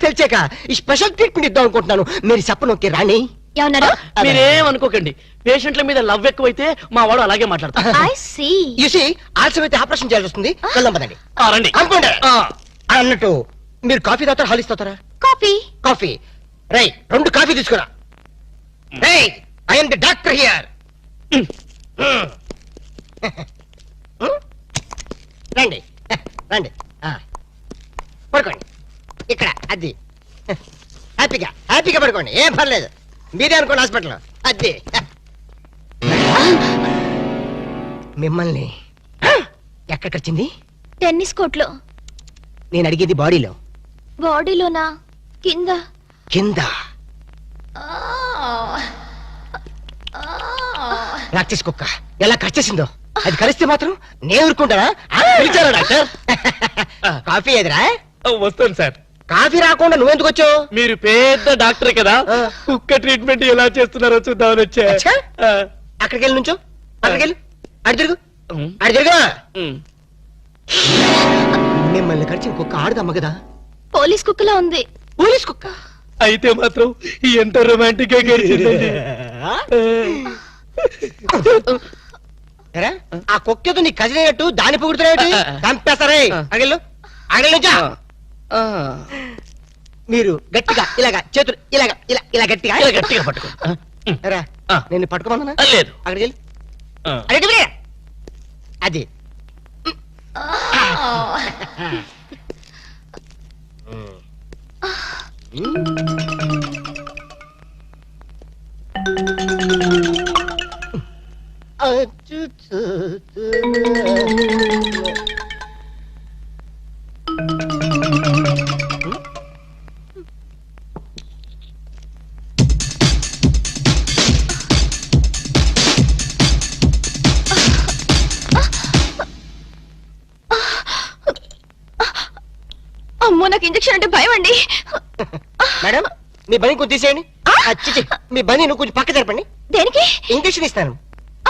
తెలిసాక ఈ special treatment ఇద్దాం అనుకుంటున్నాను. మీరు చెప్పనొక్కే రాణి. ఏమన్నారు? మీరేమనుకోకండి, పేషెంట్ల మీద లవ్ ఎక్కువైతే మా వాడు అలాగే మాట్లాడతారు. ఆలస్యం అయితే ఆపరేషన్ చేయాల్సి వస్తుంది. వెళ్దాం పదండి. రండి. అనుకోండి అన్నట్టు మీరు కాఫీ తాగుతారా హాలిస్ తాగుతారా? కాఫీ. కాఫీ రై 2 కాఫీ తీసుకురా. I am the doctor here. రండి రండి పడుకోండి ఇక్కడ. అది హ్యాపీగా హ్యాపీగా పడుకోండి, ఏం పర్లేదు. మీరే అనుకోండి హాస్పిటల్. అది మిమ్మల్ని ఎక్కడికొచ్చింది? టెన్నిస్ కోర్ట్లో. నేను అడిగేది బాడీలో. బాడీలోనా? కింద. కింద ప్రాక్టీస్ కుక్క ఎలా కరిచేసిందో. అది కలిస్తే మాత్రం నేను ఊరుకుంటానా? పిలిచారా డాక్టర్? కాఫీ ఎదురా? వస్తాను సార్. కాఫీ రాకుండా నువ్వెందుకు వచ్చావు? మీరు పెద్ద డాక్టర్ కదా, కుక్క ట్రీట్మెంట్ ఎలా చేస్తున్నారో చూద్దామని వచ్చా. అక్కడికి వెళ్ళి నుంచో. అక్కడికి వెళ్ళి అడి తిరుగు. అడి తిరుగు. మిమ్మల్ని కరిచిన కుక్క ఆడదమ్మ కదా? పోలీస్ కుక్కలా ఉంది. పోలీస్ కుక్క అయితే మాత్రం ఎంత రొమాంటిక్ గా గడిచిందండి. ఆ కుక్కతో నీ కజినట్టు దాని పొగుడుతున్నాయి. చంపేస్తారే. అడిగెళ్ళు అడిగెళ్ళు నుంచో. మీరు గట్టిగా ఇలాగా చేతులు ఇలాగా ఇలా ఇలా గట్టిగా గట్టిగా పట్టుకో. నేను పట్టుకోమన్నా? లేదు. అక్కడికి వెళ్ళి అది అమ్మో, నాకు ఇంజెక్షన్ అంటే భయం అండి. మేడం మీ బని కొంచెం తీసేయండి. మీ బని నువ్వు కొంచెం పక్క జరపండి. దేనికి? ఇంజెక్షన్ ఇస్తాను.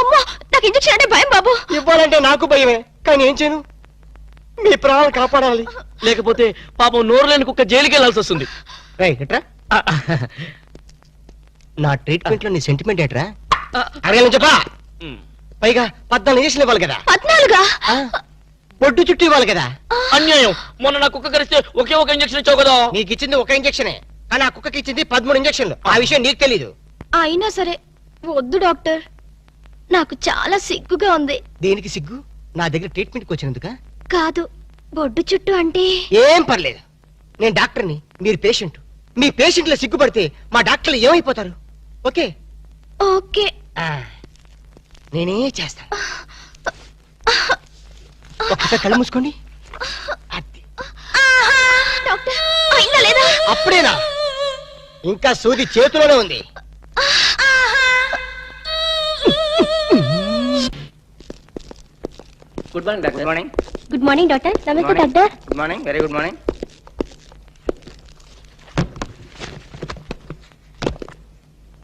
అమ్మో, నాకు ఇంజెక్షన్ అంటే భయం బాబు. ఇవ్వాలంటే నాకు భయమే, కానీ ఏం చేయను? మీ ప్రాణాలు కాపాడాలి. లేకపోతే పాపం నోరు లేని కుక్క జైలుకి వెళ్లాల్సి వస్తుంది. ఎట్రా నా ట్రీట్మెంట్ లో నీ సెంటిమెంట్ ఏట్రా? అడగాలని చెప్పా. పైగా 14 ఇంజక్షన్లు ఇవ్వాలి కదా? 14? బొడ్డు చుట్టూ ఇవ్వాలి కదా? అన్యాయం. మొన్న నా కుక్క కరిస్తే ఒకే ఒక ఇంజక్షన్ ఇచ్చావు కదా? నీకు ఇచ్చింది ఒక ఇంజక్షనే, కానీ ఆ కుక్కకి ఇచ్చింది 13 ఇంజక్షన్లు. ఆ విషయం నీకు తెలీదు. అయినా సరే వద్దు డాక్టర్, నాకు చాలా సిగ్గుగా ఉంది. దేనికి సిగ్గు? నా దగ్గర ట్రీట్మెంట్కి వచ్చినందుక? కాదు, బొడ్డు చుట్టూ అంటే. ఏం పర్లేదు, నేను డాక్టర్ని, మీరు పేషెంట్. మీ పేషెంట్ల సిగ్గుపడితే మా డాక్టర్లు ఏమైపోతారు? Okay okay. నేనే చేస్తాను. ఒక్కసారి కళ్ళు మూసుకోండి. డాక్టర్ అయిందా లేదా? అప్పుడేనా? ఇంకా సూది చేతిలోనే ఉంది. Good morning doctor. Good morning. Good morning doctor. నమస్తే doctor. Good morning. Very good morning.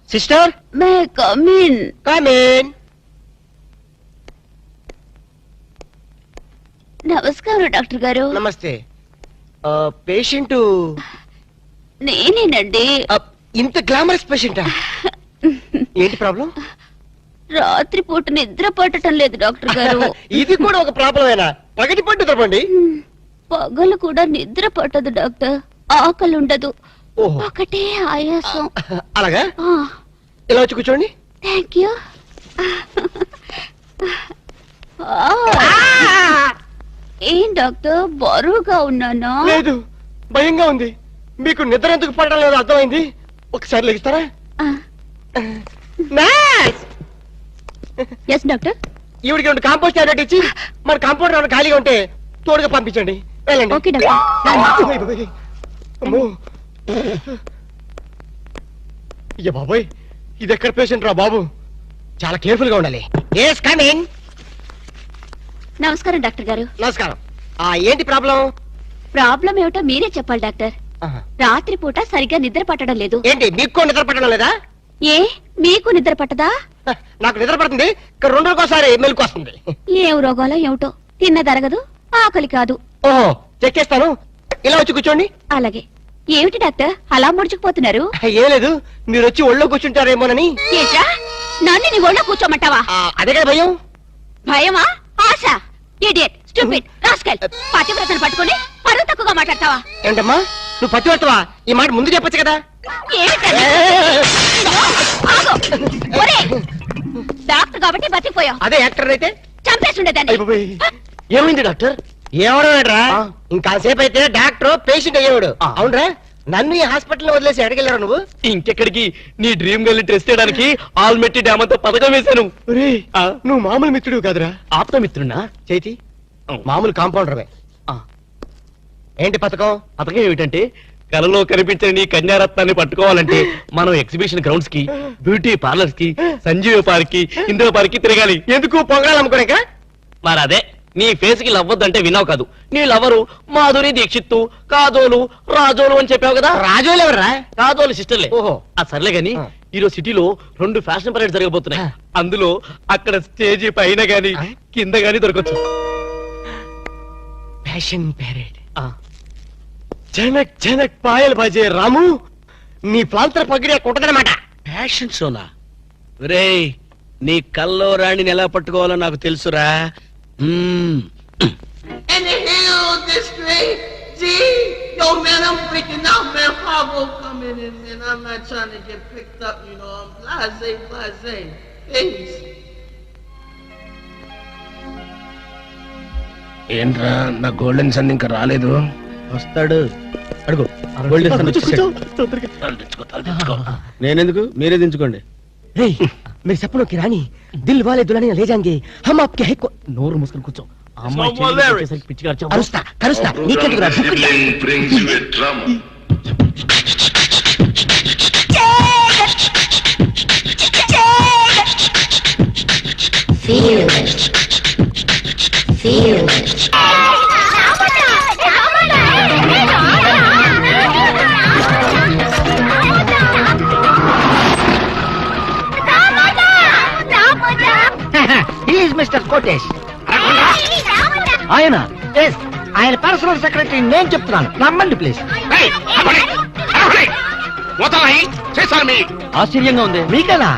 Sister, may come in. Come in. నమస్కారం డాక్టర్ గారు. నమస్తే. పేషెంట్ నేనేనండి. ఇంత గ్లామరస్ పేషెంటా? ఏంటి ప్రాబ్లం? రాత్రి పూట నిద్ర పట్టడం లేదు డాక్టర్ గారు. ఇది కూడా ఒక ప్రాబ్లమేనా? పగటి పట్టు తప్పండి. పగలు కూడా నిద్ర పట్టదు డాక్టర్. ఆకలి ఉండదు, ఒకటే ఆయాసం. అలాగా? ఇలా వచ్చి కూర్చోండి. Thank you. ఏం డాక్టర్, బరువుగా ఉన్నానా? లేదు, భయంగా ఉంది. మీకు నిద్ర ఎందుకు పడడం లేదు అర్థమైంది. ఒకసారి లెగిస్తారా? Yes doctor. ఈవిడికి 2 కాంపోస్ట్ టాబ్లెట్ ఇచ్చి మన కాంపౌండ్ ఏమైనా ఖాళీగా ఉంటే తోడుగా పంపించండి. వెళ్ళండి. Okay doctor. అయ్య బాబోయ్, ఇది ఎక్కడ పేషెంట్ రా బాబు? చాలా కేర్ఫుల్ గా ఉండాలి. Yes come in. నమస్కారం డాక్టర్ గారు. నమస్కారం. ఏంటి ప్రాబ్లం? ప్రాబ్లం ఏమిటో మీరే చెప్పాలి డాక్టర్. రాత్రి పూట సరిగ్గా నిద్ర పట్టడం లేదు. ఏంటి మీకు నిద్ర పట్టడం లేదా? ఏ మీకు నిద్ర పట్టదా? నాకు నిద్ర పడుతుంది, 2 రోజులకోసారి మెలకు వస్తుంది. ఏం రోగాలో ఏమిటో, తిన్న తరగదు, ఆకలి కాదు. ఓహో, చెక్ చేస్తాను. ఇలా వచ్చి కూర్చోండి. అలాగే. ఏమిటి డాక్టర్ అలా ముడుచుకుపోతున్నారు? ఏం లేదు, మీరు వచ్చి ఒళ్ళో కూర్చుంటారేమోనని. ఏంట్రా నన్ను నీ ఒళ్ళో కూర్చోమంటావా? అదే కదా భయం. భయమా? ఆశ? Idiot, stupid, rascal. పతివ్రతను పట్టుకొని పరువు తక్కువగా మాట్లాడతావా? ఏంటమ్మా నువ్వు పతివ్రతవా? ఈ మాట ముందు చెప్పొచ్చు కదా. ఏమిటది? ఆగు. ఒరేయ్, డాక్టర్ కాబట్టి బతికిపోయావు. అదే యాక్టర్ అయితే చంపేసి ఉండేదాన్ని. ఏమైంది డాక్టర్? ఏమడరా, ఇంకాసేపు అయితే డాక్టర్ పేషెంట్ అయ్యేవాడు. అవునరా, నన్ను ఈ హాస్పిటల్ వదిలేసి ఎడగెళ్ళారా నువ్వు? ఇంకెక్కడికి, నీ డ్రీమ్ గర్ల్ టెస్ట్ చేయడానికి ఆల్మెట్టి డ్యామ్ అంతా పథకం వేశాను. నువ్వు మామూలు మిత్రుడు కాదురా. ఆప్తమిత్రున్నా? చేతి మామూలు కాంపౌండర్వే. ఏంటి పథకం? పథకం ఏమిటంటే, కలలో కనిపించని నీ కన్యారత్నాన్ని పట్టుకోవాలంటే మనం ఎగ్జిబిషన్ గ్రౌండ్స్ కి, బ్యూటీ పార్లర్స్ కి, సంజీవ పార్క్ కి, ఇందిరా పార్క్ కి తిరగాలి. ఎందుకు పొంగల్ అమ్ముకోలేక? మరి అదే, నీ ఫేస్ కి లవ్వద్దంటే విన్నావు కాదు. నీ లవరు మాధురి దీక్షిత్తు, కాజోలు, రాజోలు అని చెప్పావు కదా. రాజోలు ఎవరా? కాజోలు సిస్టర్లే. ఓహో. ఆ సర్లే గాని, ఈరోజు సిటీలో 2 ఫ్యాషన్ పరేడ్ జరగబోతున్నాయి. అందులో అక్కడ స్టేజీ పైన గాని కింద గాని దొరకచ్చు. Fashion parade. జనక్ జనక్ పాయల్ బాజే రాము, నీ ప్రాంతర పగిడే కుట్టదనమాట. ఫ్యాషన్ షోనా? రేయ్, నీ కల్లో రాణిని ఎలా పట్టుకోవాలో నాకు తెలుసురా. In the hill district, G. Yo, man, I'm freaking out, man. Fargo coming in, man. I'm not trying to get picked up, you know. I'm blase. Peace. ఏంట్రా, నా గోల్డెన్ సన్ ఇంకా రాలేదు? వస్తాడు, అడుగు. నేనెందుకు, మీరే దించుకోండి. రేయ్, మీరు సపనోं की रानी दिल वाले दुल्हनिया ले जाएंगे हम आपके है నోరు మూసుకొని కూర్చో. ఆ అమ్మాయి చేతికి వచ్చేసరికి పిచ్చిగా అరిచావు. కరుస్తా కరుస్తా నీకెందుకు రా? Discipline brings you a drama. Mister Kotesh. ఆయన ఆయన పర్సనల్ సెక్రటరీ. నేను చెప్తున్నాను, నమ్మండి ప్లీజ్. ఆశ్చర్యంగా ఉంది. మీకేనా?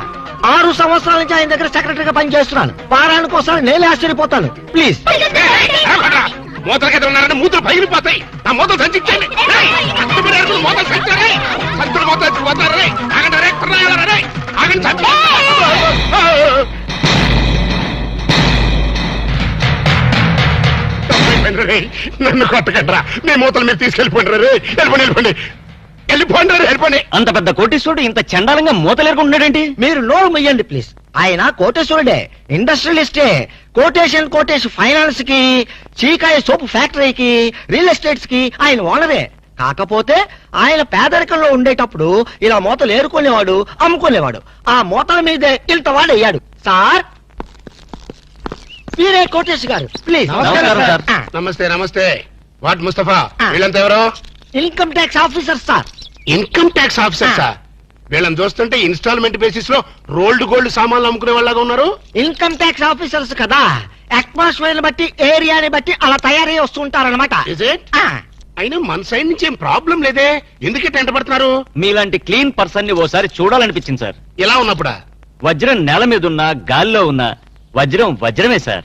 6 సంవత్సరాల నుంచి ఆయన దగ్గర సెక్రటరీగా పనిచేస్తున్నాను. వారానికి ఒకసారి నేనే ఆశ్చర్యపోతాను. ప్లీజ్. మూతలకి ఉన్నారని మూతలు పగిలిపోతాయి. నా మూతలు సంచించండి. మూతలు సంచారే సంచులు మూతలు పోతారే. ఆగండి నన్ను కొట్టకండ్రా. మీ మూతలు మీరు తీసుకెళ్ళిపోండి. వెళ్ళిపోండి. అంత పెద్ద కోటీశ్వరుడు ఇంత చండాలంగా మూతలేరుకుంటున్నాడేంటి? మీరు నోరు మొయ్యండి ప్లీజ్. ఆయన కోటేశ్వరుడే, ఇండస్ట్రియలిస్టే. కోటేష్ ఫైనాన్స్ కి, చీకాయ సోపు ఫ్యాక్టరీకి, రియల్ ఎస్టేట్స్ కి ఆయన ఓనరే. కాకపోతే ఆయన పేదరికంలో ఉండేటప్పుడు ఇలా మూతలు ఏరుకునేవాడు, అమ్ముకునేవాడు. ఆ మూతల మీదే ఇంత వాడు అయ్యాడు. సార్, మీరే కోటేష్ గారు, ప్లీజ్. నమస్కారం, సార్. నమస్తే. వాట్ ముస్తఫా, వీళ్ళంతా ఎవరో? Income tax officer sir. Income tax officer sir. వీళ్ళని చూస్తుంటే ఇన్స్టాల్మెంట్ బేసిస్ లో రోల్డ్ గోల్డ్ సామాన్లు అమ్ముకునే వాళ్ళగా ఉన్నారు. ఇన్కమ్ ట్యాక్స్ ఆఫీసర్స్ కదా, అట్మాస్ఫియర్ బట్టి, ఏరియాని బట్టి అలా తయారై వస్తుంటారనమాట. Is it? అయినా మన సైడ్ నుంచి ఏం ప్రాబ్లం లేదే, ఎందుకే టెంట పడుతున్నారు? మీలాంటి క్లీన్ పర్సన్ ని ఓసారి చూడాలనిపించింది సార్. ఎలా ఉన్నప్పుడా? వజ్రం నేల మీద ఉన్నా, గాల్లో ఉన్నా, వజ్రమే సార్.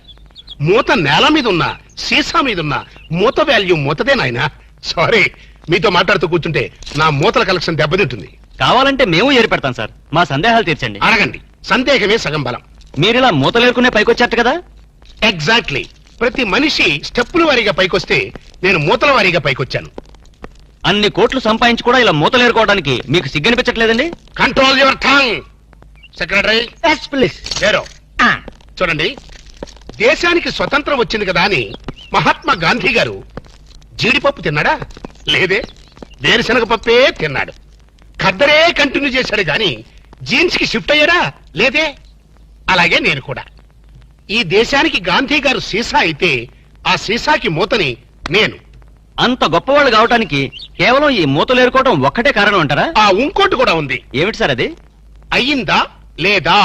మూత నేల మీద ఉన్నా, సీసా మీద ఉన్నా, మూత వాల్యూ మూతదే నాయనా. సారీ, మీతో మాట్లాడుతూ కూర్చుంటే నా మూతల కలెక్షన్ దెబ్బతింటుంది. కావాలంటే మేము ఏరి పెడతాం సార్. మా సందేహాలు తీర్చండి. అడగండి, సందేహమే సగం బలం. మీరిలా మూతలేరుకునే పైకొచ్చారట కదా? ఎగ్జాక్ట్లీ. ప్రతి మనిషి స్టెప్పుల వారీగా పైకొస్తే నేను మూతల వారీగా పైకొచ్చాను. అన్ని కోట్లు సంపాదించి కూడా ఇలా మూతలేరుకోవడానికి మీకు సిగ్గనిపించట్లేదండి? Control your tongue. Secretary yes please. లేరో చూడండి, దేశానికి స్వతంత్రం వచ్చింది కదా అని మహాత్మా గాంధీ గారు జీడిపప్పు తిన్నాడా? లేదే, వేరుశనగ పప్పే తిన్నాడు. ఖద్దరే కంటిన్యూ చేశాడు గాని జీన్స్ కి షిఫ్ట్ అయ్యాడా? లేదే. అలాగే నేను కూడా. ఈ దేశానికి గాంధీ గారు సీసా అయితే ఆ సీసాకి మూతని నేను. అంత గొప్పవాళ్ళు కావటానికి కేవలం ఈ మూతలేరుకోవడం ఒక్కటే కారణం అంటారా? ఆ ఇంకోటి కూడా ఉంది. ఏమిటి సార్ అది? అయ్యిందా లేదా?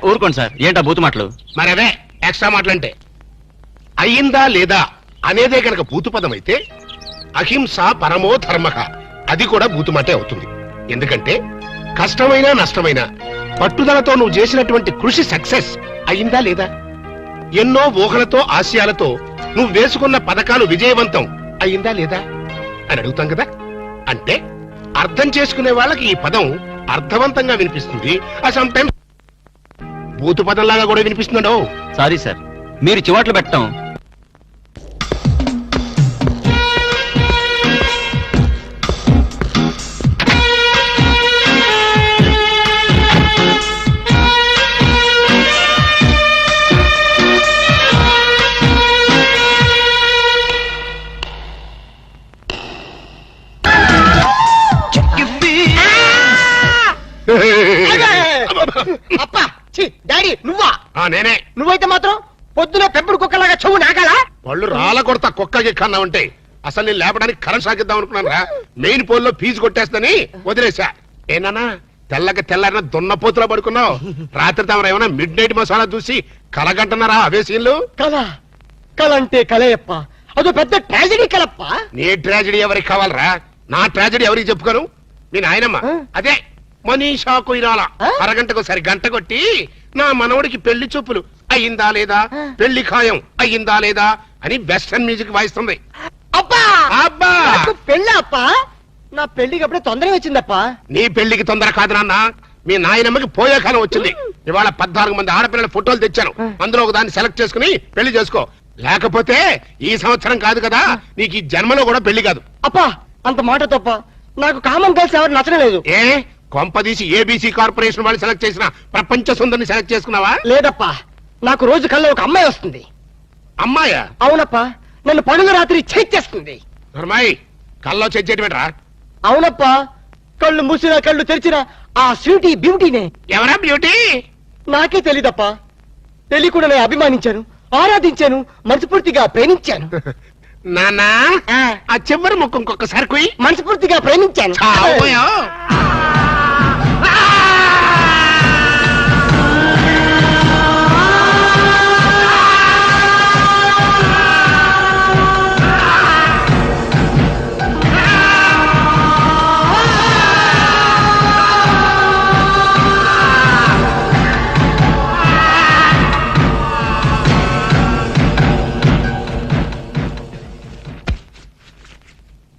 ఊరుకోండి సార్, ఏంటా బూతు మాటలు? మరవే ఎక్స్ట్రా మాటలంటే. అయ్యిందా లేదా అనేదే గనక భూతు పదం అయితే అహింస పరమో ధర్మ, అది కూడా బూతుమాటే అవుతుంది. ఎందుకంటే కష్టమైనా నష్టమైనా పట్టుదలతో నువ్వు చేసినటువంటి కృషి సక్సెస్ అయిందా లేదా? ఎన్నో ఊహలతో ఆశయాలతో నువ్వు వేసుకున్న పథకాలు విజయవంతం అయిందా లేదా అని అడుగుతాం కదా. అంటే అర్థం చేసుకునే వాళ్ళకి ఈ పదం అర్థవంతంగా వినిపిస్తుంది. సమ్ టైమ్స్ బూతు పదంలాగా కూడా వినిపిస్తుందో. సారీ సార్, మీరు చివాట్లు పెట్టడం అప్పా డాడీ నువ్వా? నేనే. నువ్వైతే మాత్రం పొద్దున పెంపుడు కుక్కలాగా చెవు నాకాలా? వాళ్ళు రాళ్ళ కొడతా కుక్కకి కన్నా ఉంటే అసలు నేను లేపడానికి కరెంట్ సాగిద్దాం అనుకున్నాను రా. మెయిన్ పోల్ లో ఫీజు కొట్టేస్తని వదిలేసా. ఏనానా తెల్లకి తెల్లారిన దున్నపోతులా పడుకున్నావు. రాత్రి తమరు ఏమైనా మిడ్ నైట్ మసాలా చూసి కలగంటున్నారా అవే సీన్లు? కళ కళ అంటే కలయప్ప, అదో పెద్ద ట్రాజడీ కలప్ప. నీ ట్రాజడీ ఎవరికి కావాలరా? నా ట్రాజడీ ఎవరికి చెప్పుకోను? మీ నాయనమ్మ అదే మనీషా కొయిరాల అరగంటకోసారి గంట కొట్టి నా మనవడికి పెళ్లి చూపులు అయ్యిందా లేదా, పెళ్లి ఖాయం అయ్యిందా లేదా అని వెస్టర్న్ మ్యూజిక్ వాయిస్తుంది. అబ్బా అబ్బా పెళ్ళి అప్ప, నా పెళ్లికి అప్పుడే తొందరగా వచ్చిందప్పా. నీ పెళ్లికి తొందర కాదు నాన్న, మీ నాయనమ్మకి పోయే కాలం వచ్చింది. ఇవాళ 14 మంది ఆడపిల్లల ఫోటోలు తెచ్చాను. అందులో ఒక దాన్ని సెలెక్ట్ చేసుకుని పెళ్లి చేసుకో. లేకపోతే ఈ సంవత్సరం కాదు కదా, నీకు ఈ జన్మలో కూడా పెళ్లి కాదు. అప్పా అంత మాట తప్ప, నాకు కామన్ గర్ల్స్ ఎవరు నచ్చడం లేదు. ఏ కొంపదీసి ఏబీసీ కార్పొరేషన్ వాళ్ళు సెలెక్ట్ చేసిన ప్రపంచ సుందరిని సెలెక్ట్ చేసుకున్నావా? లేదప్పా, నాకు రోజు కల్లో ఒక అమ్మాయి వస్తుంది. అమ్మాయా? అవునప్పా, నన్ను పగలు రాత్రి చేస్తుంది. నర్మాయి కల్లో చెయ్యటమేట్రా? అవునప్పా, కళ్ళు మూసినా కళ్ళు తెరిచినా ఆ స్వీటీ బ్యూటీనే. ఎవరా బ్యూటీ? నాకే తెలీదప్పా. తెలియకుండా నేను అభిమానించాను, ఆరాధించాను, మనస్ఫూర్తిగా ప్రేమించాను. నానా ఆ చివరి ముఖం ఇంకొకసారి కుయ్. మనస్ఫూర్తిగా ప్రేమించాను. చావోయో.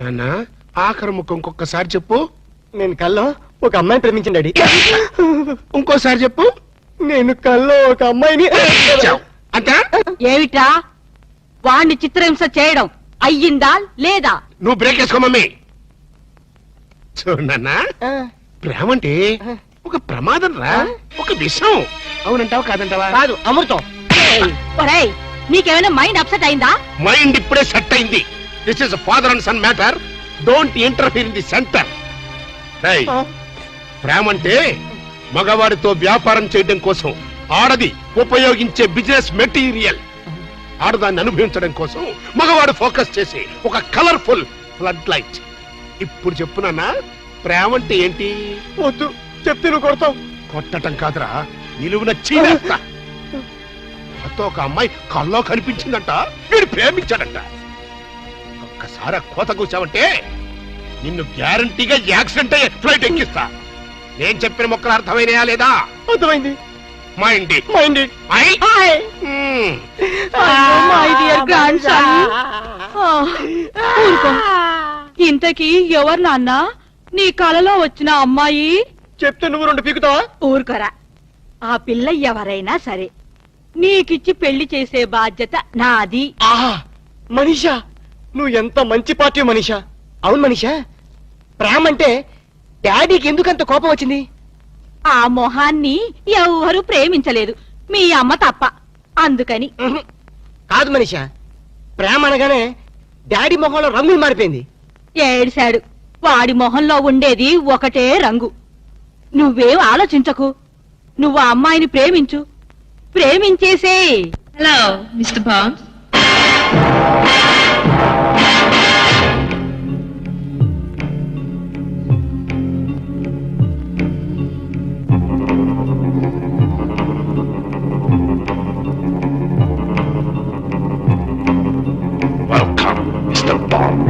నాన్న ఆఖరి ముఖం ఇంకొకసారి చెప్పు. నేను కల్లో ఒక అమ్మాయిని ప్రేమించాను డాడీ. ఇంకోసారి చెప్పు. నేను కల్లో ఒక అమ్మాయిని. అంతా ఏమిట్రా వాణ్ణి చిత్రహింస చేయడం అయ్యిందా లేదా? నువ్వు బ్రేక్ వేసుకో మమ్మీ. చూడన్నా, ప్రేమ అంటే ఒక ప్రమాదం రా, ఒక విషం. అవునంటావా కాదంటావా? కాదు, అమృతం. ఒరేయ్, నీకేమైనా మైండ్ అప్సెట్ అయిందా? మైండ్ ఇప్పుడే సెట్ అయింది. This is father and son matter. Don't interfere in the centre. ప్రేమ అంటే మగవాడితో వ్యాపారం చేయడం కోసం ఆడది ఉపయోగించే బిజినెస్ మెటీరియల్. ఆడదాన్ని అనుభవించడం కోసం మగవాడు ఫోకస్ చేసే ఒక కలర్ఫుల్ ఫ్లడ్ లైట్. ఇప్పుడు చెప్పునన్నా, ప్రేమ అంటే ఏంటి? వద్దు చెప్తే నువ్వు కొడతావు. కొట్టటం కాదురా, నిలువున చీనేస్తా. అతో ఒక అమ్మాయి కల్లో కనిపించిందంట, వీడు ప్రేమించాడంట. ఒక్కసారి కోత కూర్చావంటే నిన్ను గ్యారంటీగా యాక్సిడెంట్ అయ్యే ఫ్లైట్ ఎక్కిస్తా. నేను చెప్పిన మొక్కలు అర్థమైనయా లేదా? అర్థమైంది. Mind mind my dear grand son. ఇంతకీ ఎవరు నాన్న నీ కలలో వచ్చిన అమ్మాయి? చెప్తే నువ్వు 2 పీకుతావా? ఊరుకోరా. ఆ పిల్ల ఎవరైనా సరే నీకిచ్చి పెళ్లి చేసే బాధ్యత నాది. ఆహా మనీషా, నువ్వు ఎంత మంచి పార్టీ మనీషా. అవును మనీషా, ప్రేమ అంటే డాడీకి ఎందుకంత కోపం వచ్చింది? ఆ మొహాన్ని ఎవరు ప్రేమించలేదు, మీ అమ్మ తప్ప. అందుకని. కాదు మనీషా, ప్రేమ అనగానే డాడీ మొహంలో రంగులు మారిపోయింది. ఏడిశాడు. వాడి మొహంలో ఉండేది ఒకటే రంగు. నువ్వేం ఆలోచించకు. నువ్వు ఆ అమ్మాయిని ప్రేమించు, ప్రేమించేసే. Hello, Mr. Bond. Welcome, Mr. Bond.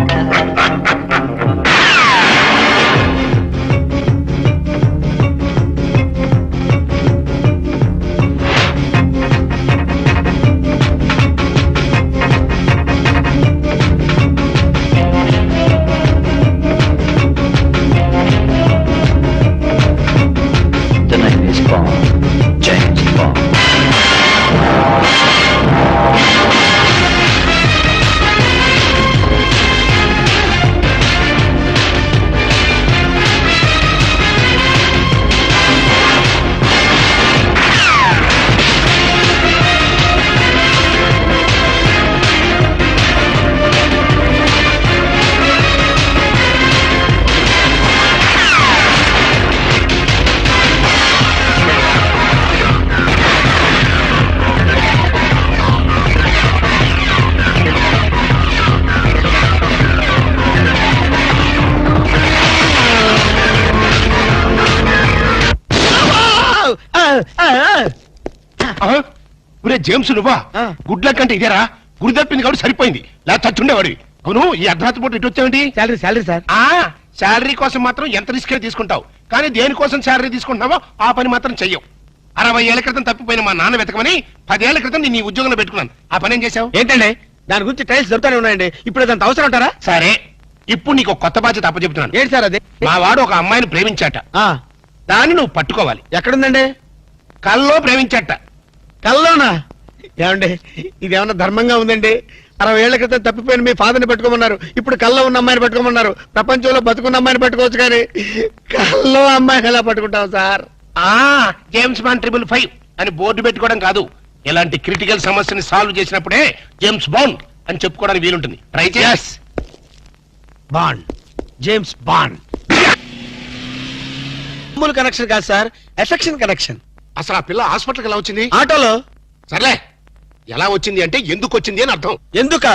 ఒరే జేమ్స్ నువ్వా గుడ్ల కంటే ఇదేరా గురి తప్పింది కాబట్టి సరిపోయింది లేదా చచ్చుండేవాడి అవును ఈ అర్ధరాత్రి పూట ఇటు వచ్చావేంటి శాలరీ సార్ శాలరీ కోసం మాత్రం ఎంత రిస్క్ తీసుకుంటావు కానీ దేనికోసం శాలరీ తీసుకుంటున్నావో ఆ పని మాత్రం చెయ్యవు 60 ఏళ్ల క్రితం తప్పిపోయిన మా నాన్న వెతకమని 10 ఏళ్ల క్రితం నేను ఈ ఉద్యోగంలో పెట్టుకున్నాను ఆ పని ఏం చేశావు ఏంటండి దాని గురించి టైల్స్ దొరుకుతానే ఉన్నాయండి ఇప్పుడు దాంత అవసరం ఉంటారా? సరే ఇప్పుడు నీకు ఒక కొత్త బాధ్యత అప్పచెప్తున్నాను ఏంటి సార్ అది? మా వాడు ఒక అమ్మాయిని ప్రేమించాట దాన్ని నువ్వు పట్టుకోవాలి ఎక్కడుందండి? కల్లో ప్రేమించాట కల్లోనా? ఏమండి ఇదేమన్నా ధర్మంగా ఉందండి? 60 ఏళ్ల క్రితం తప్పిపోయిన మీ ఫాదర్ని పెట్టుకోమన్నారు, ఇప్పుడు కల్లో ఉన్న అమ్మాయిని పెట్టుకోమన్నారు. ప్రపంచంలో బతుకున్న అమ్మాయిని పెట్టుకోవచ్చు కానీ కల్లో అమ్మాయిని ఎలా పట్టుకుంటాం సార్? జేమ్స్ బాండ్ 555 అని బోర్డు పెట్టుకోవడం కాదు, ఇలాంటి క్రిటికల్ సమస్యని సాల్వ్ చేసినప్పుడే జేమ్స్ బాండ్ అని చెప్పుకోవడానికి వీలుంటుంది. ట్రై చేస్ బాండ్, జేమ్స్ బాండ్. మామూలు కనెక్షన్ కాదు సార్, ఎఫెక్షన్ కనెక్షన్. అసలు ఆ పిల్ల హాస్పిటల్కి ఎలా వచ్చింది? ఆటోలో. సర్లే ఎలా వచ్చింది అంటే ఎందుకు వచ్చింది అని అర్థం. ఎందుక?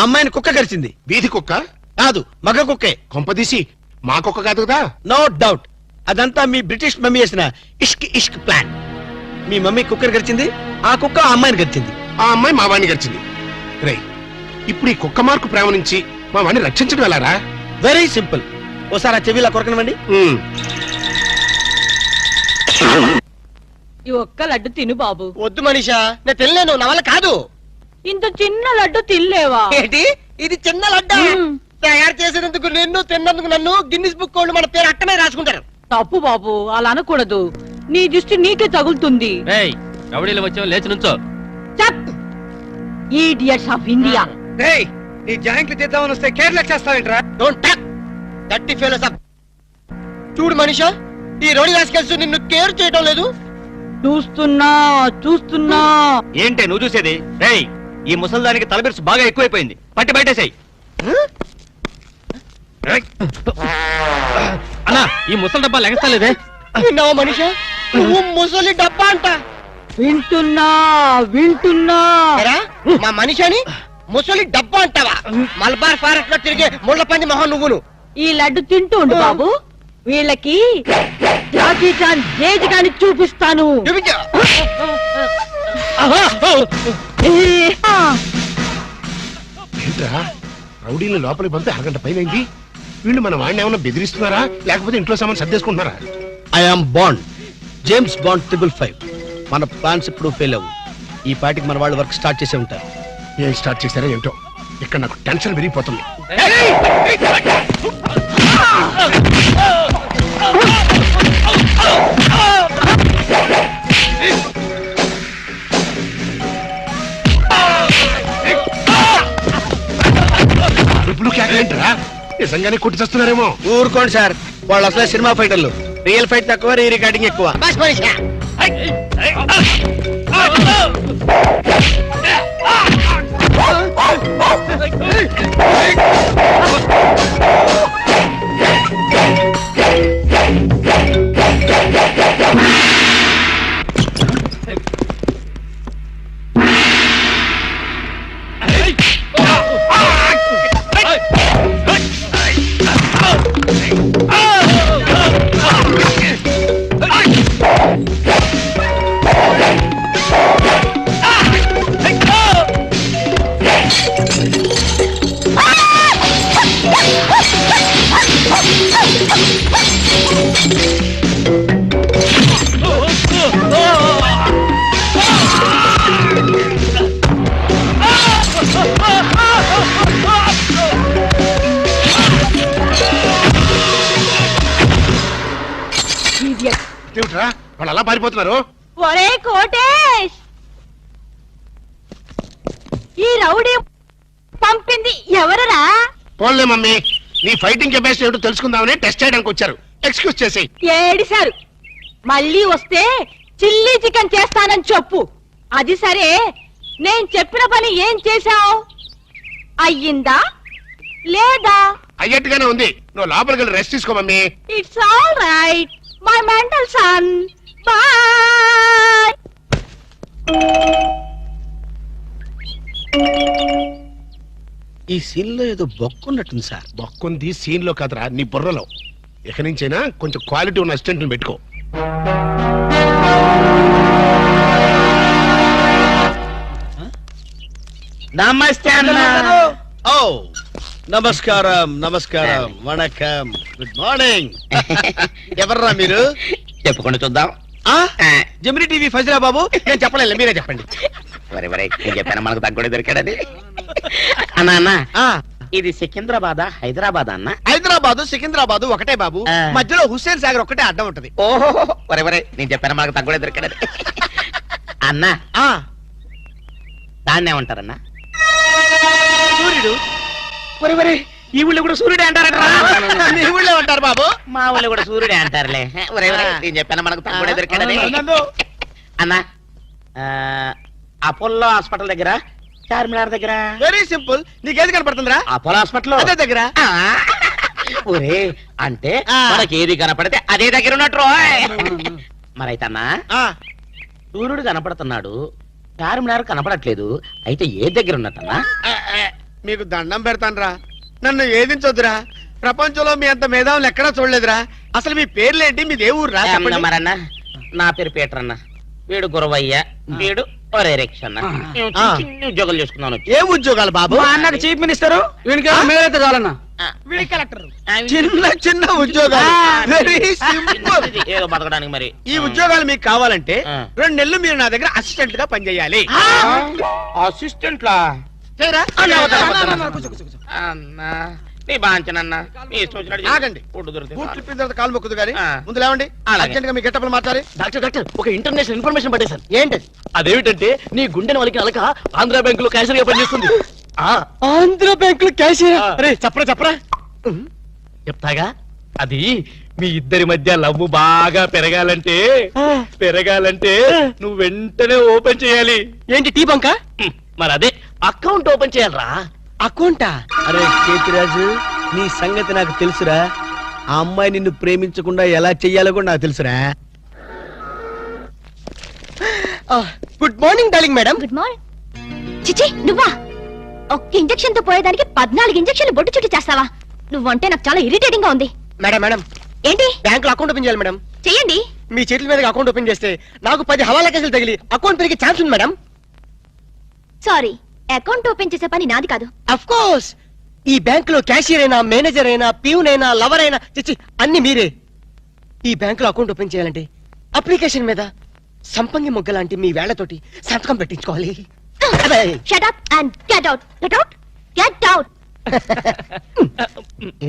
అమ్మాయిని కుక్క కరిచింది. వీధి కుక్క కాదు, మగ కుక్కే. కొంపదీసి మా కుక్క కాదు కదా? నో డౌట్, అదంతా మీ బ్రిటిష్ మమ్మీ చేసిన ఇష్క్ ఇష్క్ ప్లాన్. మీ మమ్మీ కుక్కర్ గరిచింది, ఆ కుక్క ఆ అమ్మాయిని గరిచింది. ఆ అమ్మాయి మా వాడిని గడిచింది. రే ఇప్పుడు ఈ కుక్క మార్కు ప్రేమ నుంచి మా వాడిని రక్షించడం ఎలారా? Very simple. ఓసారి ఆ చెవిలా కొరకనివ్వండి. ఈ ఒక్క లడ్డు తిను బాబు. వద్దు మనీషా, నేను తినలేను, నా వల్ల కాదు. ఇంత చిన్న లడ్డు తినలేవా? ఏంటి ఇది చిన్న లడ్డా? తయారు చేసినందుకు నిన్ను, తిన్నందుకు నన్ను గిన్నిస్ బుక్ వాళ్ళు మన పేరు అట్టనే రాసుకుంటారు. తప్పు బాబు, అలా అనకూడదు. నీ దృష్టి నీకే తగులుతుంది. రౌడీలు వచ్చావు, లేచి నుంచో. Idiots of India. నీ జాయింట్లు చేద్దామని వస్తే కేర్లెస్ చేస్తావేంట్రా? డోంట్ టాక్ దట్టి ఫెలోస్ అప్. చూడు మనీషా, ఈ రోడి రాసుకెళ్తూ నిన్ను కేర్ చేయడం లేదు. చూస్తున్నా చూస్తున్నా. ఏంటే నువ్వు చూసేది? రేయ్ ఈ ముసల్దానికి తలబిరుసు బాగా ఎక్కువైపోయింది, పట్టి బయటేసాయి. అన్నా ఈ ముసలి డబ్బా లెగస్తలేదే. విన్నావా మనీషా, నువ్వు ముసలి డబ్బా అంట. వింటున్నా వింటున్నా. మా మనిషిని ముసలి డబ్బా అంటావా? మలబార్ ఫారెస్ట్ లో తిరిగే ముళ్ళ పంది మొహం నువ్వును. ఈ లడ్డు తింటూ ఉండు బాబు, వీళ్ళకి జాకీ చాన్ జేజ్ గాని చూపిస్తాను. ఏంట్రా రౌడీని లోపలికి పంపి అరగంట పైనైంది. వీళ్ళు మన వాడిని ఏమన్నా బెదిరిస్తున్నారా లేకపోతే ఇంట్లో సామాన్ సర్దేసుకుంటున్నారా? I'm Bond, James Bond 555. మన ప్లాన్స్ ఇప్పుడు ఫెయిల్ అవ్వు. ఈ పాటికి మన వాళ్ళు వర్క్ స్టార్ట్ చేసే ఉంటారు. ఏం స్టార్ట్ చేశారో ఏమిటో, ఇక్కడ నాకు టెన్షన్ విరిగిపోతుంది. ఇప్పుడు కేకలేంటరా? నిజంగానే కొట్టి చేస్తున్నారేమో. ఊరుకోండి సార్, వాళ్ళు అసలే సినిమా ఫైటర్లు. రియల్ ఫైట్ తక్కువ, రీ రికార్డింగ్ ఎక్కువ. ఏమిట్రా వాళ్ళు అలా పారిపోతున్నారు? ఒరే కోటేష్, ఈ రౌడీ పంపింది ఎవరరా? పోన్లే మమ్మీ, నీ ఫైటింగ్ కెపాసిటీ ఏమిటో తెలుసుకుందామని టెస్ట్ చేయడానికి వచ్చారు. ఎక్స్క్యూజ్ చేసేయ్. ఏడిశారు. మళ్ళీ వస్తే చిల్లీ చికెన్ చేస్తానని చెప్పు. అది సరే, నేను చెప్పిన పని ఏం చేశావు? అయ్యిందా లేదా? అయ్యట్టుగానే ఉంది. నువ్వు లోపలికి వెళ్ళి రెస్ట్ తీసుకో mummy. It's all right my mental son. Bye. ఈ సీన్ లో ఏదో బొక్కున్నట్టుంది సార్. బొక్కుంది సీన్ లో కదరా, నీ బుర్రలో. ఇక నుంచైనా కొంచెం క్వాలిటీ ఉన్న అసిస్టెంట్ పెట్టుకో. నమస్తే అన్న ఓ నమస్కారం నమస్కారం వణకం గుడ్ మార్నింగ్ ఎవర్రా మీరు? చెప్పుకొని చూద్దాం. జమిని టీవీ ఫజిలా బాబు, నేను చెప్పలేదు, మీరే చెప్పండి. నేను చెప్పాను మనకు తగ్గుడే దొరికాడని. అన్నా అన్న, ఇది సికింద్రాబాద్ హైదరాబాద్ అన్న? హైదరాబాద్ సికింద్రాబాద్ ఒకటే బాబు, మధ్యలో హుస్సేన్ సాగర్ ఒకటే అడ్డం ఉంటది. ఓహో వరే నేను చెప్పాను మనకు తగ్గుడే దొరికాడని. అన్న దాన్నే ఉంటారన్నా? సూర్యుడు. వరే ఈ ఊళ్ళో కూడా సూర్యుడే అంటారట. మీ ఊళ్ళో ఉంటారు బాబు, మా ఊళ్ళో కూడా సూర్యుడే అంటారులే. వరే నేను చెప్పాను మనకు తగ్గుడే దొరికాడని. అన్న అపోలో హాస్పిటల్ దగ్గర, చార్మినార్ దగ్గర. వెరీ సింపుల్, నీకేది కనపడుతుందిరా? అపోలో హాస్పిటల్ అదే దగ్గర. ఒరే అంటే మనకి ఏది కనపడితే అదే దగ్గర ఉన్నట్టు. మరైతే అన్నా సూర్యుడు కనపడుతున్నాడు, చార్మినార్ కనపడట్లేదు, అయితే ఏ దగ్గర ఉన్నట్టన్నా? మీకు దండం పెడతానురా, నన్ను ఏదించొద్దురా. ప్రపంచంలో మీ అంత మేధావులు ఎక్కడా చూడలేదురా. అసలు మీ పేర్లేంటి, మీది ఏ ఊరు రా? మరన్న నా పేరు పీటర్ అన్న, వీడు గురవయ్య, వీడు ఒరే రిక్ష అన్న. మేము చిన్న ఉద్యోగాలు చేసుకున్నాను. ఏ ఉద్యోగాలు బాబు? అన్నకు చీఫ్ మినిస్టర్, మేలైతే చాలన్నా. చిన్న చిన్న ఉద్యోగాలు, వెరీ సింపుల్. ఏదో బతకడానికి మరి. ఈ ఉద్యోగాలు మీకు కావాలంటే 2 నెలలు మీరు నా దగ్గర అసిస్టెంట్ గా పనిచేయాలి. అసిస్టెంట్ లా? అన్నా నీ బాంచనన్నా, నీ ఇష్టం వచ్చినట్టు ఆగండి. ఫుడ్ దొరుకుతుంది. బూట్లు ఇప్పిన తర్వాత కాలు మొక్కుదు గానీ ముందు లేవండి. అర్జెంట్ గా మీ గెట్టపలు మార్చాలి. డాక్టర్ ఒక ఇంటర్నేషనల్ ఇన్ఫర్మేషన్ పట్టేశాను. ఏంటది? అదేమిటంటే నీ గుండెని వలికి అలక ఆంధ్ర బ్యాంకులో క్యాషియర్ గా పనిచేస్తుంది. ఆంధ్ర బ్యాంకులో క్యాషియర్? అరే చెప్పరా చెప్తాగా. అది మీ ఇద్దరి మధ్య లవ్ బాగా పెరగాలంటే నువ్వు వెంటనే ఓపెన్ చేయాలి. ఏంటి టీ బంక? మరి అదే అకౌంట్ ఓపెన్ చేయాలరా. అకౌంటా? అరే కేతిరాజు, నీ సంగతి నాకు తెలుసురా. ఆ అమ్మాయి నిన్ను ప్రేమించకుండా ఎలా చెయ్యాలో కూడా నాకు తెలుసురా. Good morning darling madam. Good morning. చిచి నువ్వా? ఒక్క ఇంజెక్షన్ తో పోయేదానికి 14 ఇంజెక్షన్లు బొట్టు చుట్టూ చేస్తావా? నువ్వంటే నాకు చాలా ఇరిటేటింగ్ గా ఉంది. మేడం ఏంటి? బ్యాంకులో అకౌంట్ ఓపెన్ చేయాలి మేడం. చెయ్యండి. మీ చేతుల మీద అకౌంట్ ఓపెన్ చేస్తే నాకు 10 హవాలా కేసులు తగిలి అకౌంట్ పెరిగే ఛాన్స్ ఉంది మేడం. సారీ, అకౌంట్ ఓపెన్ చేసే పని నాది కాదు. అఫ్ కోర్స్, ఈ బ్యాంకులో క్యాషియర్ అయినా, మేనేజర్ అయినా, ప్యూన్ అయినా, లవర్ అయినా, చిచ్చి అన్ని మీరే. ఈ బ్యాంకులో అకౌంట్ ఓపెన్ చేయాలంటే అప్లికేషన్ మీద సంపంగి మొగ్గ లాంటి మీ వేళ్లతోటి సంతకం పెట్టించుకోవాలి. Shut up and get out. Get out. Get out.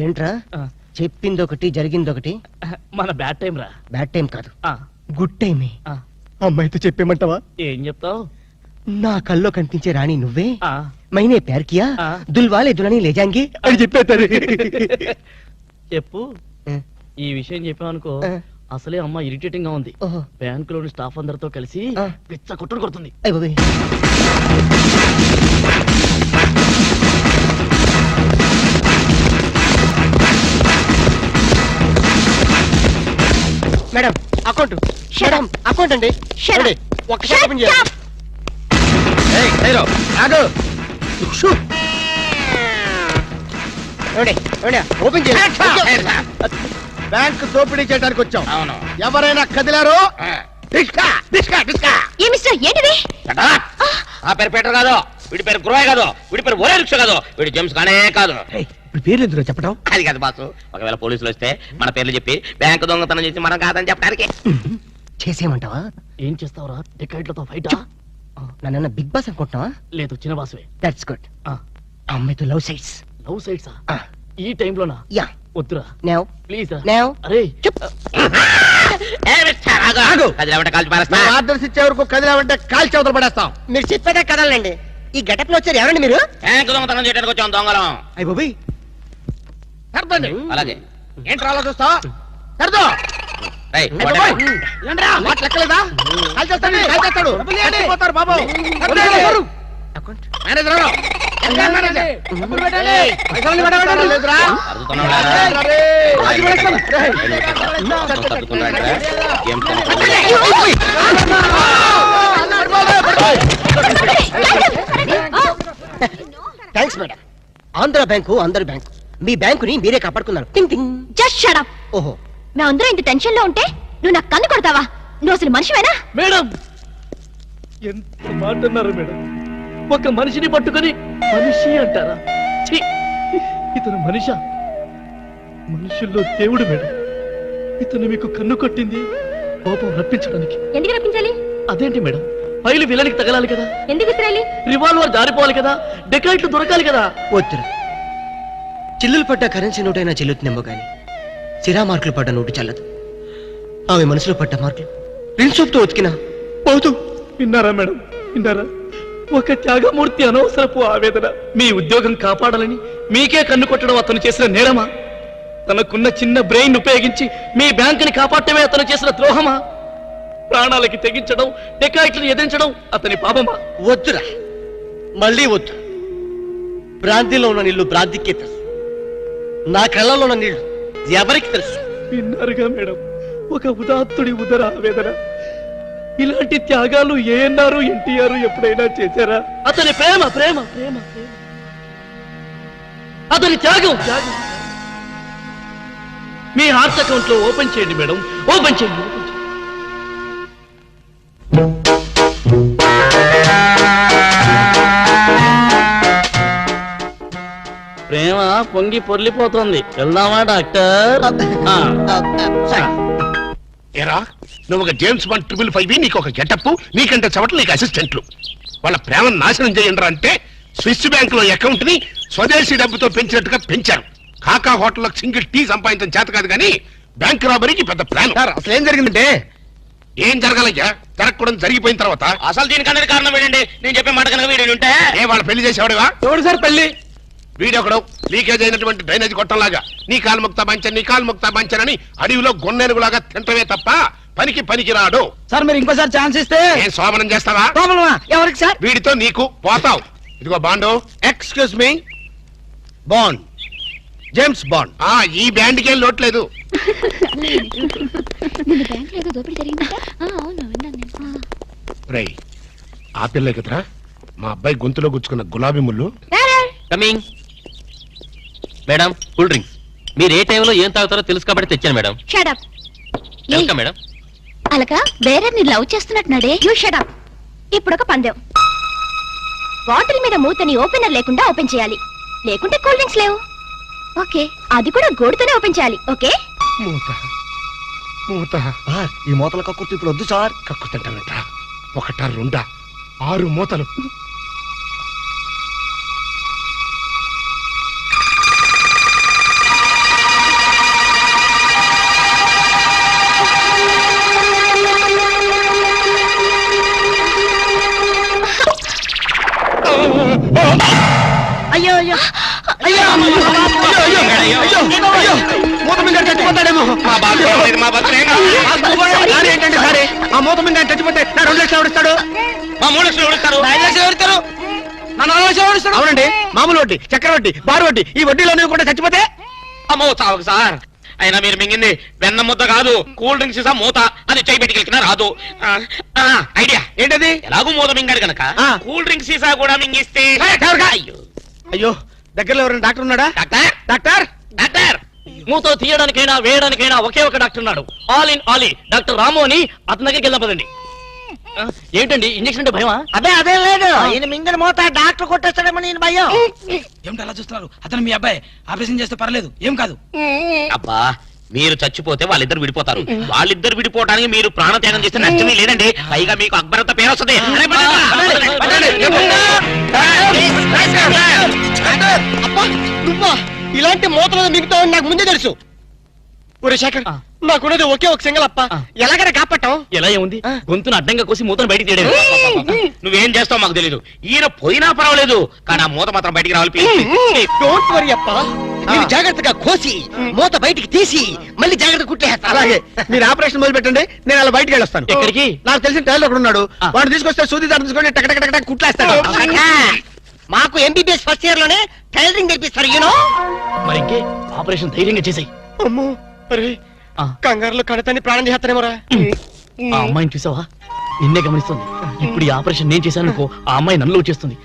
ఏంట్రా చెప్పింది ఒకటి జరిగింది ఒకటి? మన బ్యాడ్ టైం రా. బ్యాడ్ టైం కాదు, గుడ్ టైమే. అమ్మాయితో చెప్పేమంటావా? ఏం చెప్తావు? నా కల్లో కనిపించే రాణి నువ్వే, మైనే ప్యార్ కియా, దుల్వాలే దులని లేజాంగి అని చెప్పేస్తారు. చెప్పు. ఈ విషయం చెప్పామనుకో అసలే అమ్మ ఇరిటేటింగ్ గా ఉంది. బ్యాంకులోని స్టాఫ్ అందరితో కలిసి పిచ్చ కొట్టుడు కొడుతుంది. మేడం అకౌంట్, మేడం అకౌంట్ అండి. ఒక్కసారి ఓపెన్ చేయాలి. ఓపెన్ చేయాలి. బ్యాంక్ దోపిడీ చేయడానికి వచ్చాం. అవును. ఎవరైనా కదిలారో ఏ మిస్టర్ ఏంటిది? ఆ పేరు పీటర్ కాదు, వీడి పేరు గురవయ్య కాదు, వీడి పేరు ఒరే రిక్ష కాదు, వీడి జేమ్స్ కానే కాదు. ఇప్పుడు పేర్లు ఎందుకు చెప్పడం? అది కాదు బాసు, ఒకవేళ పోలీసులు వస్తే మన పేర్లు చెప్పి బ్యాంకు దొంగతనం చేసి మనం కాదని చెప్పడానికి. చేసేయమంటావా? ఏం చేస్తావురా? టికెట్లతో ఫైటా? నన్న బిగ్ బాస్ అనుకుంటున్నావా? లేదు, చిన్న బాసువే. That's good. అమ్మాయితో లవ్ సైట్స్. లవ్ సైట్సా? ఈ టైంలోనా? యా. వద్దురా నౌ ప్లీజ్. నౌ అరే ఆర్డర్స్ ఇచ్చే వరకు కదిలామంటే కాల్ చవతలు పడేస్తాం. మీరు చెప్పేదే కదలండి. ఈ గెటప్ లో వచ్చారు ఎవరండి మీరు? బ్యాంకు దొంగతనం చేయడానికి వచ్చాం దొంగలం. అయ్య బాబోయ్, సర్దండి. అలాగే ఏంట్రా అలా చూస్తా? సర్దో. లెక్కలేదా? కాల్ చేస్తాడు, కాల్ చేస్తాడు. పోతారు బాబు. Manager thanks madam. Andhra bank అందరి బ్యాంకు, మీ బ్యాంకుని మీరే కాపాడుకున్నారు. టింగ్ టింగ్. Just shut up. ఓహో, మేమందరం ఇంత టెన్షన్ లో ఉంటే నువ్వు నాకు కన్ను కొడతావా? నువ్వు అసలు మనిషివేనా? మేడం ఎంత మాట అన్నారు మేడం. ఒక మనిషిని పట్టుకొని మనిషి అంటారా? ఛీ! ఇతను మనిషా? మనుషుల్లో దేవుడు మేడం. ఇతను మీకు కన్ను కొట్టింది కోపం రప్పించడానికి. ఎందుకు రప్పించాలి? అదేంటి మేడం, ఫైలు విలనికి తగలాలి కదా, ఎందుకు ఇస్రాయలి? రివాల్వర్ జారిపోవాలి కదా, డెకాయిట్లు దొరకాలి కదా. వద్దురా, చిల్లులు పడ్డ కరెన్సీ నోటైనా చెల్లుతుందేమో గాని సిరా మార్కులు పడ్డ నోటు చల్లదు. ఆమె మనసులో పడ్డ మార్కులు ప్రిన్సోప్తో ఉతికినా పోతూ. విన్నారా మేడం, విన్నారా? ఒక త్యాగమూర్తి అనవసరపు ఆవేదన. మీ ఉద్యోగం కాపాడాలని మీకే కన్ను కొట్టడం అతను చేసిన నేరమా? తనకున్న చిన్న బ్రెయిన్ ఉపయోగించి మీ బ్యాంకుని కాపాడటమే అతను చేసిన ద్రోహమా? ప్రాణాలకి తెగించడం, డెకాయిట్లను ఎదిరించడం అతని పాపమా? వద్దురా, మళ్ళీ వద్దు. భ్రాంతిలో ఉన్న నీళ్లు భ్రాంతికే తెలుసు, నా కళ్ళలో ఉన్న నీళ్లు ఎవరికి తెలుసు? విన్నారుగా మేడం, ఒక ఉదాత్తుడి ఉదర ఆవేదన. ఇలాంటి త్యాగాలు ఏఎన్ఆర్, ఎన్టీఆర్ ఎప్పుడైనా చేశారా? అతని ప్రేమ ప్రేమ ప్రేమ ప్రేమ, అతని త్యాగం త్యాగం. మీ హార్ట్ అకౌంట్ లో ఓపెన్ చేయండి మేడం, ఓపెన్ చేయండి, ఓపెన్ చేయండి. ప్రేమ పొంగి పొర్లిపోతుంది. వెళ్దామా డాక్టర్? ఎరా నువ్వు ఒక జేమ్స్ బాండ్ 555 నీకు ఒక గెటప్, నీకంటే చవట్లు నీకు అసిస్టెంట్లు. వాళ్ళ ప్రేమను నాశనం చేయండి అంటే స్విస్ బ్యాంక్ లో అకౌంట్ ని స్వదేశీ డబ్బుతో పెంచినట్టుగా పెంచారు. కాకా హోటల్లో సింగిల్ టీ సంపాదించడం చేత కాదు కానీ బ్యాంక్ రాబరీకి పెద్ద ప్లాన్. అసలు ఏం జరిగిందంటే ఏం జరగాలయ్యా? జరగకూడదు జరిగిపోయిన తర్వాత అసలు దీనికన్నా కారణం ఏంటండి? నేను చెప్పే మాట కనుక వీడు ఉంటే ఏ వాళ్ళ పెళ్లి చేసేవాడివా? ఎవడు సార్ పెళ్లి? వీడొకడు లీకేజ్ అయినటువంటి డ్రైనేజ్ గొట్టంలాగా నీ కాలు ముక్తా బంచన్, నీ కాలు ముక్తా బంచన్ అని అడవిలో గొన్నెనుగులాగా తింటమే తప్ప పనికి రాడు. సార్ మీరు ఇంకోసారి ఛాన్స్ ఇస్తే ఏం సోమనం చేస్తావా? ఎవరికి సార్? వీడితో నీకు పోతావు. ఇదిగో bond. Excuse me, bond, James bond. ఈ బ్యాండ్ కి లోట్లేదు. రై ఆ పిల్ల కదరా మా అబ్బాయి గొంతులో గుచ్చుకున్న గులాబీ ముళ్ళు. Coming madam, cool drinks. మీరు ఏ టైంలో ఏం తాగుతారో తెలుసు కాబట్టి తెచ్చాను మేడం. షడప్. Welcome madam. అలక వేరే ని లవ్ చేస్తున్నట్టున్నాడే. You shut up. ఇప్పుడు ఒక పందెం. బాటిల్ మీద మూతని ఓపెనర్ లేకుండా ఓపెన్ చేయాలి, లేకుంటే కూల్ డ్రింక్స్ లేవు. ఓకే, అది కూడా గోడుతోనే ఓపెన్ చేయాలి. ఓకే? మూత మూత. ఈ మూతల కక్కుర్తి ఇప్పుడు వద్దు సార్. కక్కు తింటానంట. ఒకటా రెండా 6 మూతలు. అయ్యో అయ్యో అయ్యో మూత మీద చచ్చిపోతాడేమో. ఏంటంటే సరే ఆ మూత మీద చచ్చిపోతే నా 2 లక్షలు ఎవరిస్తాడు? మా 3 లక్షలు ఎవరిస్తారు? 5 లక్షలు ఎవరిస్తారు? నా 4 లక్షలు ఎవరిస్తాడు? అవునండి, మామూలు వడ్డీ, చక్కెర వడ్డీ, బారు వడ్డీ, ఈ వడ్డీలో కూడా చచ్చిపోతే అమ్మో చావకు సార్. అయినా మీరు మింగింది వెన్న ముద్ద కాదు, కూల్ డ్రింక్స్ సీసా మూత. అది చేయి పెట్టుకెళ్ళినా రాదు. ఐడియా ఏంటది? ఎలాగూ మూత మింగాడు కనుక కూల్ డ్రింక్స్ సీసా కూడా మింగిస్తే. అయ్యో అయ్యో, దగ్గరలో ఎవరైనా డాక్టర్ ఉన్నాడా? Doctor, doctor, doctor. మూతో తీయడానికైనా వేయడానికైనా ఒకే ఒక డాక్టర్ ఉన్నాడు. All in all doctor Ramu అని అతని దగ్గరికి వెళ్దాం పదండి. ఏంటండి ఇంజక్షన్ అంటే భయమా? అదే లేదు, ఈయన మింగిన మూత డాక్టర్ కొట్టేస్తాడేమని ఈయన భయం. ఏమిటి అలా చూస్తున్నారు? అతను మీ అబ్బాయి, ఆపరేషన్ చేస్తే పర్లేదు, ఏం కాదు. అబ్బా, మీరు చచ్చిపోతే వాళ్ళిద్దరు విడిపోతారు. వాళ్ళిద్దరు విడిపోవడానికి మీరు ప్రాణత్యాగం చేస్తే నష్టమే లేదండి. పైగా మీకు అక్బరంత పేరు వస్తుంది. అబ్బా, నువ్వా? ఇలాంటి మూతలు మిగతావని నాకు ముందే తెలుసు. ఒరే శేఖర్, నాకున్నది ఒకే ఒక సింగల్ అప్ప, ఎలాగైనా కాపాటం. ఎలా ఏముంది, గొంతును అడ్డంగా కోసి మూతను బయటికి తీయడం. నువ్వేం చేస్తావు మాకు తెలీదు. ఈయన పోయినా పర్వాలేదు, కానీ ఆ మూత మాత్రం బయటికి రావాలి ప్లీజ్. డోంట్ వరీ అప్ప, నేను జాగ్రత్తగా కోసి మూత బయటికి తీసి మళ్ళీ జాగ్రత్త కుట్టేస్తా. అలాగే, మీరు ఆపరేషన్ మొదలు పెట్టండి, నేను అలా బయటికి వెళ్ళొస్తాను. ఎక్కడికి? నాకు తెలిసిన టైలర్ ఒకడు ఉన్నాడు, వాడు తీసుకొస్తే సూది దాన్ని తీసుకొని టక్ టక్ టక్ టక్ కుట్లేస్తాడు. మాకు ఎంబీబీఎస్ ఫస్ట్ ఇయర్ లోనే టైలరింగ్ నేర్పిస్తారు, యూనో. మరి ఇంకే ఆపరేషన్ ధైర్యంగా చేసాయి. అమ్మో, అరే కంగారులో కడతాన్ని ప్రాణం చేస్తానేమోరా. ఆ అమ్మాయిని చూసావా? నిన్నే గమనిస్తుంది. ఇప్పుడు ఈ ఆపరేషన్ నేను చేశాను అనుకో, ఆ అమ్మాయి నన్ను వచ్చేస్తుంది.